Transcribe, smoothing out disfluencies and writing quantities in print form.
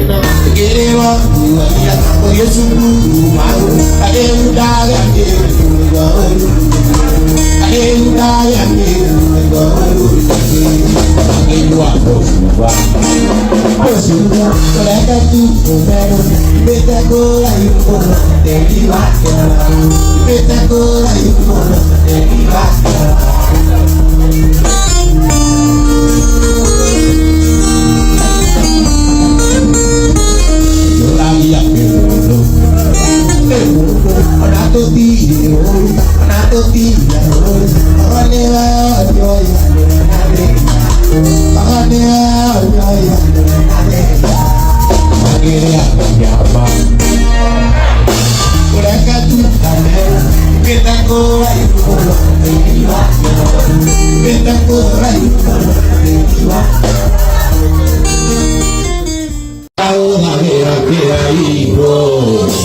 Gerewa, ya ko Yesu mau, ade udaga ngewa, ade udaga ngewa, ngewa bosuwa, bosuwa, koleka tu komero, beta kola yuko, teki bakela, beta kola yuko, teki bakela. Oh,